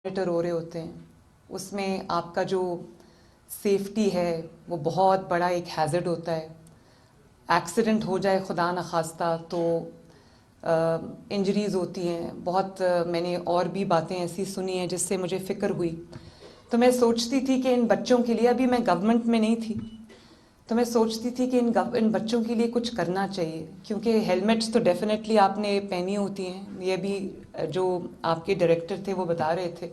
Monitor ہو رہے ہوتے ہیں، اس میں آپ کا جو سیفٹی ہے وہ بہت بڑا ایک ہیزرڈ ہوتا ہے. ایکسیڈنٹ ہو جائے خدا نخواستہ تو انجریز ہوتی ہیں بہت. میں نے اور بھی باتیں ایسی سنی ہیں جس سے مجھے فکر ہوئی. تو میں سوچتی تھی کہ ان بچوں کے لیے، ابھی میں گورنمنٹ میں نہیں تھی، تو میں سوچتی تھی کہ ان بچوں کے لیے کچھ کرنا چاہیے، کیونکہ ہیلمٹس تو ڈیفینیٹلی آپ نے پہنی ہوتی ہیں. یہ بھی جو آپ کے ڈائریکٹر تھے وہ بتا رہے تھے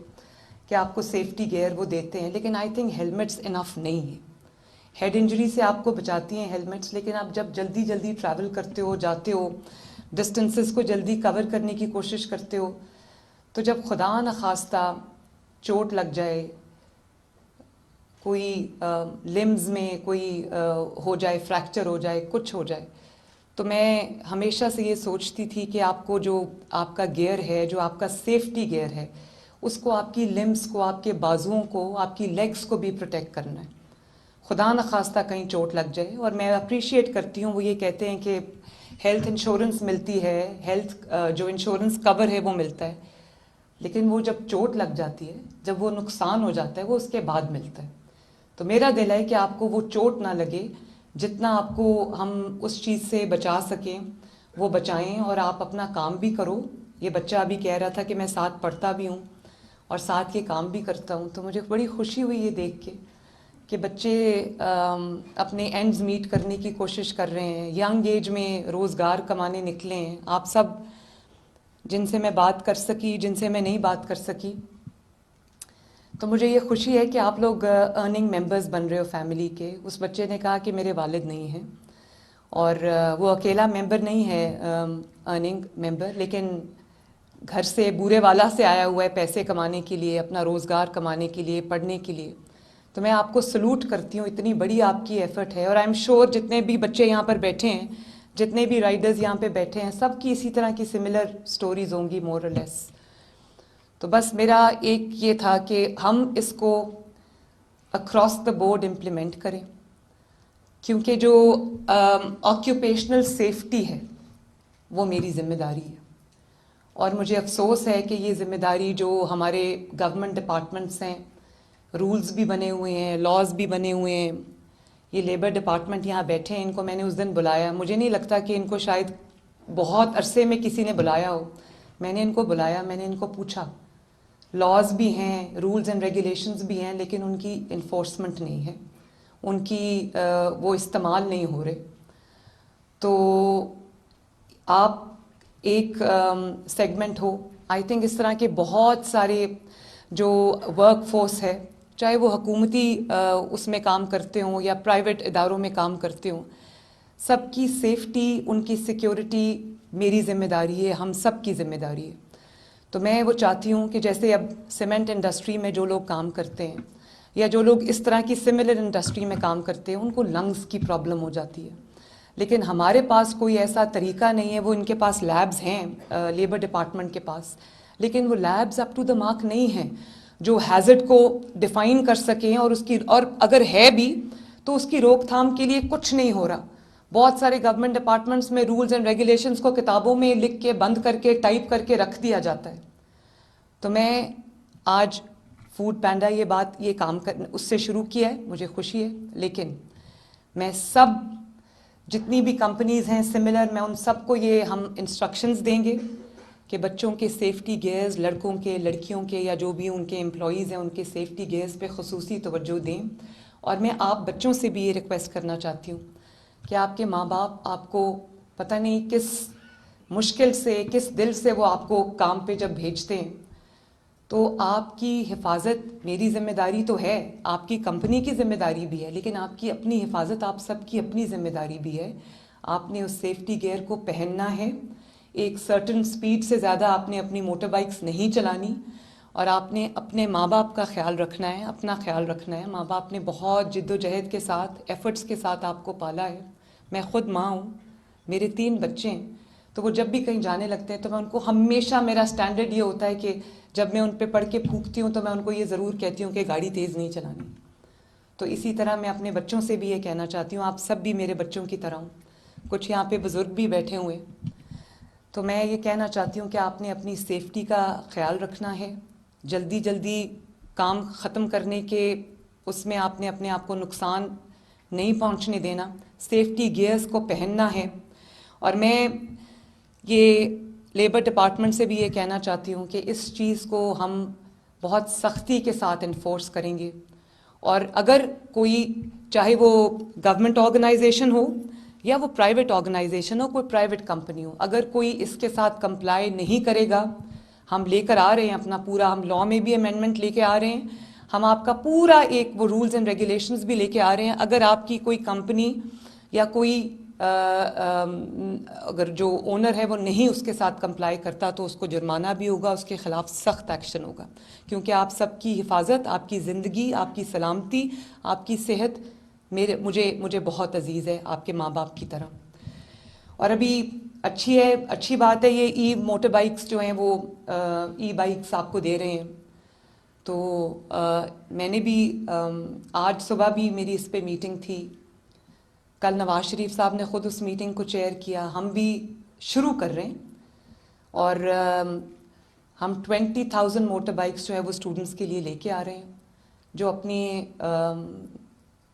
کہ آپ کو سیفٹی گیئر وہ دیتے ہیں، لیکن آئی تھنک ہیلمٹس انف نہیں ہیں. ہیڈ انجری سے آپ کو بچاتی ہیں ہیلمٹس، لیکن آپ جب جلدی ٹریول کرتے ہو، جاتے ہو، ڈسٹنسز کو جلدی کور کرنے کی کوشش کرتے ہو، تو جب خدا نخواستہ چوٹ لگ جائے، کوئی لمز میں کوئی ہو جائے، فریکچر ہو جائے، کچھ ہو جائے، تو میں ہمیشہ سے یہ سوچتی تھی کہ آپ کو جو آپ کا گیئر ہے، جو آپ کا سیفٹی گیئر ہے، اس کو آپ کی لمز کو، آپ کے بازوؤں کو، آپ کی لیگز کو بھی پروٹیکٹ کرنا ہے. خدا نخواستہ کہیں چوٹ لگ جائے. اور میں اپریشیٹ کرتی ہوں، وہ یہ کہتے ہیں کہ ہیلتھ انشورنس ملتی ہے، ہیلتھ جو انشورنس کور ہے وہ ملتا ہے، لیکن وہ جب چوٹ لگ جاتی ہے، جب وہ نقصان ہو جاتا ہے، وہ اس کے بعد ملتا ہے. تو میرا دل ہے کہ آپ کو وہ چوٹ نہ لگے، جتنا آپ کو ہم اس چیز سے بچا سکیں وہ بچائیں، اور آپ اپنا کام بھی کرو. یہ بچہ ابھی کہہ رہا تھا کہ میں ساتھ پڑھتا بھی ہوں اور ساتھ یہ کام بھی کرتا ہوں، تو مجھے بڑی خوشی ہوئی یہ دیکھ کے کہ بچے اپنے اینڈز میٹ کرنے کی کوشش کر رہے ہیں، ینگ ایج میں روزگار کمانے نکلے ہیں. آپ سب جن سے میں بات کر سکی، جن سے میں نہیں بات کر سکی، تو مجھے یہ خوشی ہے کہ آپ لوگ ارننگ ممبرز بن رہے ہو فیملی کے. اس بچے نے کہا کہ میرے والد نہیں ہیں، اور وہ اکیلا ممبر نہیں ہے ارننگ ممبر، لیکن گھر سے بورے والا سے آیا ہوا ہے پیسے کمانے کے لیے، اپنا روزگار کمانے کے لیے، پڑھنے کے لیے. تو میں آپ کو سلوٹ کرتی ہوں، اتنی بڑی آپ کی ایفرٹ ہے. اور آئی ایم شیور جتنے بھی بچے یہاں پر بیٹھے ہیں، جتنے بھی رائڈرز یہاں پہ بیٹھے ہیں، سب کی اسی طرح کی سملر سٹوریز ہوں گی مور اور لیس. تو بس میرا ایک یہ تھا کہ ہم اس کو اکراس دا بورڈ امپلیمنٹ کریں، کیونکہ جو آکیوپیشنل سیفٹی ہے وہ میری ذمہ داری ہے. اور مجھے افسوس ہے کہ یہ ذمہ داری جو ہمارے گورنمنٹ ڈپارٹمنٹس ہیں، رولز بھی بنے ہوئے ہیں، لاز بھی بنے ہوئے ہیں. یہ لیبر ڈپارٹمنٹ یہاں بیٹھے ہیں، ان کو میں نے اس دن بلایا. مجھے نہیں لگتا کہ ان کو شاید بہت عرصے میں کسی نے بلایا ہو. میں نے ان کو بلایا، میں نے ان کو پوچھا. لاز بھی ہیں، رولز اینڈ ریگولیشنز بھی ہیں، لیکن ان کی انفورسمنٹ نہیں ہے، ان کی وہ استعمال نہیں ہو رہے. تو آپ ایک سیگمنٹ ہو، آئی تھنک اس طرح کے بہت سارے جو ورک فورس ہے، چاہے وہ حکومتی اس میں کام کرتے ہوں یا پرائیویٹ اداروں میں کام کرتے ہوں، سب کی سیفٹی، ان کی سیکیورٹی میری ذمہ داری ہے، ہم سب کی ذمہ داری ہے. تو میں وہ چاہتی ہوں کہ جیسے اب سیمنٹ انڈسٹری میں جو لوگ کام کرتے ہیں، یا جو لوگ اس طرح کی سملر انڈسٹری میں کام کرتے ہیں، ان کو لنگز کی پرابلم ہو جاتی ہے، لیکن ہمارے پاس کوئی ایسا طریقہ نہیں ہے. وہ ان کے پاس لیبز ہیں لیبر ڈپارٹمنٹ کے پاس، لیکن وہ labs up to the mark نہیں ہیں جو ہیزرڈ کو ڈیفائن کر سکیں، اور اگر ہے بھی تو اس کی روک تھام کے لیے کچھ نہیں ہو رہا. بہت سارے گورنمنٹ ڈپارٹمنٹس میں رولز اینڈ ریگولیشنز کو کتابوں میں لکھ کے بند کر کے ٹائپ کر کے رکھ دیا جاتا ہے. تو میں آج فوڈ پینڈا یہ کام اس سے شروع کیا ہے، مجھے خوشی ہے. لیکن میں سب جتنی بھی کمپنیز ہیں سملر، میں ان سب کو یہ ہم انسٹرکشنز دیں گے کہ بچوں کے سیفٹی گیئرز، لڑکوں کے، لڑکیوں کے، یا جو بھی ان کے امپلائیز ہیں، ان کے سیفٹی گیئرز پہ خصوصی توجہ دیں. اور میں آپ بچوں سے بھی یہ ریکویسٹ کرنا چاہتی ہوں کہ آپ کے ماں باپ آپ کو پتہ نہیں کس مشکل سے، کس دل سے وہ آپ کو کام پہ جب بھیجتے ہیں، تو آپ کی حفاظت میری ذمہ داری تو ہے، آپ کی کمپنی کی ذمہ داری بھی ہے، لیکن آپ کی اپنی حفاظت، آپ سب کی اپنی ذمہ داری بھی ہے. آپ نے اس سیفٹی گیئر کو پہننا ہے. ایک سرٹن سپیڈ سے زیادہ آپ نے اپنی موٹر بائکس نہیں چلانی، اور آپ نے اپنے ماں باپ کا خیال رکھنا ہے، اپنا خیال رکھنا ہے. ماں باپ نے بہت جد و جہد کے ساتھ، ایفرٹس کے ساتھ آپ کو پالا ہے. میں خود ماں ہوں، میرے 3 بچے ہیں. تو وہ جب بھی کہیں جانے لگتے ہیں تو میں ان کو ہمیشہ، میرا سٹینڈرڈ یہ ہوتا ہے کہ جب میں ان پہ پڑھ کے پھونکتی ہوں تو میں ان کو یہ ضرور کہتی ہوں کہ گاڑی تیز نہیں چلانی. تو اسی طرح میں اپنے بچوں سے بھی یہ کہنا چاہتی ہوں، آپ سب بھی میرے بچوں کی طرح ہوں. کچھ یہاں پہ بزرگ بھی بیٹھے ہوئے، تو میں یہ کہنا چاہتی ہوں کہ آپ نے اپنی سیفٹی کا خیال رکھنا ہے. جلدی جلدی کام ختم کرنے کے اس میں آپ نے اپنے آپ کو نقصان نہیں پہنچنے دینا، سیفٹی گیئرز کو پہننا ہے. اور میں یہ لیبر ڈپارٹمنٹ سے بھی یہ کہنا چاہتی ہوں کہ اس چیز کو ہم بہت سختی کے ساتھ انفورس کریں گے. اور اگر کوئی، چاہے وہ گورنمنٹ آرگنائزیشن ہو یا وہ پرائیویٹ آرگنائزیشن ہو، کوئی پرائیویٹ کمپنی ہو، اگر کوئی اس کے ساتھ کمپلائی نہیں کرے گا، ہم لے کر آ رہے ہیں اپنا پورا، ہم لاء میں بھی امینڈمنٹ لے کے آ رہے ہیں، ہم آپ کا پورا ایک وہ رولز اینڈ ریگولیشنز بھی لے کے آ رہے ہیں. اگر آپ کی کوئی کمپنی یا کوئی اگر جو اونر ہے وہ نہیں اس کے ساتھ کمپلائی کرتا تو اس کو جرمانہ بھی ہوگا، اس کے خلاف سخت ایکشن ہوگا. کیونکہ آپ سب کی حفاظت، آپ کی زندگی، آپ کی سلامتی، آپ کی صحت مجھے بہت عزیز ہے، آپ کے ماں باپ کی طرح. اور ابھی اچھی بات ہے یہ ای موٹر بائکس جو ہیں وہ ای بائکس آپ کو دے رہے ہیں. تو میں نے بھی آج صبح بھی میری اس پہ میٹنگ تھی، کل نواز شریف صاحب نے خود اس میٹنگ کو چیئر کیا. ہم بھی شروع کر رہے ہیں اور ہم 20,000 موٹر بائکس جو ہے وہ اسٹوڈنٹس کے لیے لے کے آ رہے ہیں جو اپنی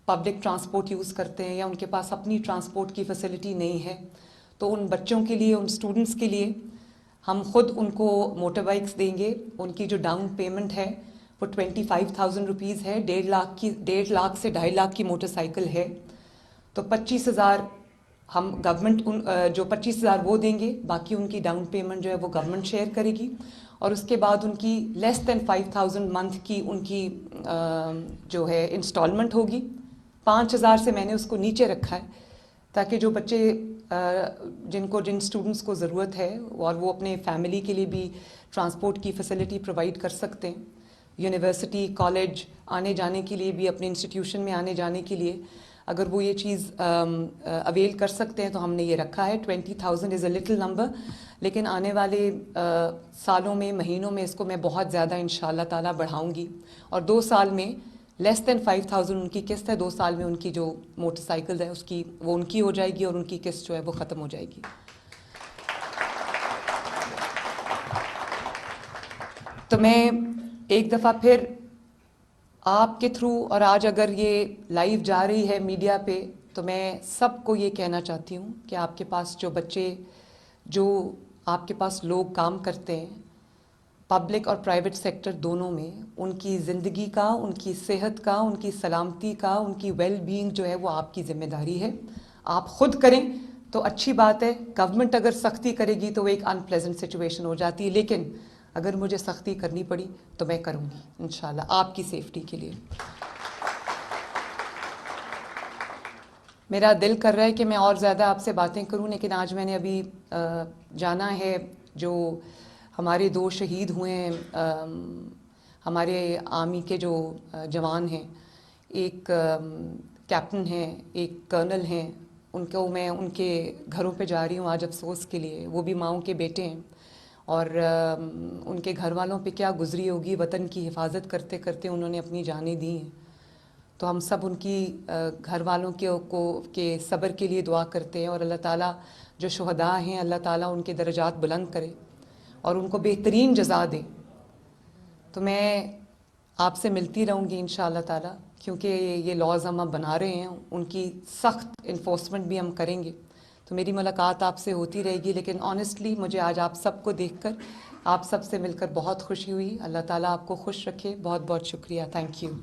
پبلک ٹرانسپورٹ یوز کرتے ہیں یا ان کے پاس اپنی ٹرانسپورٹ کی فیسلٹی نہیں ہے. تو ان بچوں کے لیے، ان اسٹوڈنٹس کے لیے ہم خود ان کو موٹر بائکس دیں گے. ان کی جو ڈاؤن پیمنٹ ہے وہ 25,000 روپیز ہے. 1.5 لاکھ سے 2.5 لاکھ کی موٹر سائیکل ہے. تو 25,000 ہم گورنمنٹ جو 25,000 وہ دیں گے، باقی ان کی ڈاؤن پیمنٹ جو ہے وہ گورنمنٹ شیئر کرے گی. اور اس کے بعد ان کی لیس دین 5,000 منتھ کی ان کی جو ہے انسٹالمنٹ ہوگی. 5,000 سے میں نے اس کو نیچے رکھا ہے تاکہ جو بچے جن اسٹوڈنٹس کو ضرورت ہے اور وہ اپنے فیملی کے لیے بھی ٹرانسپورٹ کی فیسلٹی پرووائڈ کر سکتے ہیں، یونیورسٹی، کالج آنے جانے کے لیے بھی، اپنے انسٹیٹیوشن میں آنے جانے کے لیے اگر وہ یہ چیز اویل کر سکتے ہیں تو ہم نے یہ رکھا ہے. 20,000 از اے لٹل نمبر، لیکن آنے والے سالوں میں، مہینوں میں اس کو میں بہت زیادہ انشاءاللہ تعالیٰ بڑھاؤں گی. اور 2 سال میں لیس دین 5,000 ان کی قسط ہے. 2 سال میں ان کی جو موٹر سائیکل ہے اس کی وہ ان کی ہو جائے گی اور ان کی قسط جو ہے وہ ختم ہو جائے گی. تو میں ایک دفعہ پھر آپ کے تھرو، اور آج اگر یہ لائیو جا رہی ہے میڈیا پہ، تو میں سب کو یہ کہنا چاہتی ہوں کہ آپ کے پاس جو بچے، جو آپ کے پاس لوگ کام کرتے ہیں پبلک اور پرائیویٹ سیکٹر دونوں میں، ان کی زندگی کا، ان کی صحت کا، ان کی سلامتی کا، ان کی ویل بینگ جو ہے وہ آپ کی ذمہ داری ہے. آپ خود کریں تو اچھی بات ہے. گورنمنٹ اگر سختی کرے گی تو وہ ایک ان پلیزنٹ سچویشن ہو جاتی ہے، لیکن اگر مجھے سختی کرنی پڑی تو میں کروں گی انشاءاللہ آپ کی سیفٹی کے لیے. میرا دل کر رہا ہے کہ میں اور زیادہ آپ سے باتیں کروں، لیکن آج میں نے ابھی جانا ہے جو ہمارے 2 شہید ہوئے ہیں، ہمارے آرمی کے جو جوان ہیں، ایک کیپٹن ہیں، ایک کرنل ہیں، میں ان کے گھروں پہ جا رہی ہوں آج افسوس کے لیے. وہ بھی ماؤں کے بیٹے ہیں اور ان کے گھر والوں پہ کیا گزری ہوگی. وطن کی حفاظت کرتے کرتے انہوں نے اپنی جانیں دی ہیں. تو ہم سب ان کی گھر والوں کے صبر کے لیے دعا کرتے ہیں، اور اللہ تعالیٰ جو شہداء ہیں اللہ تعالیٰ ان کے درجات بلند کرے اور ان کو بہترین جزا دے. تو میں آپ سے ملتی رہوں گی انشاءاللہ تعالیٰ، کیونکہ یہ لاز ہم اب بنا رہے ہیں، ان کی سخت انفورسمنٹ بھی ہم کریں گے. تو میری ملاقات آپ سے ہوتی رہے گی، لیکن آنیسٹلی مجھے آج آپ سب کو دیکھ کر، آپ سب سے مل کر بہت خوشی ہوئی. اللہ تعالیٰ آپ کو خوش رکھے. بہت بہت شکریہ. Thank you.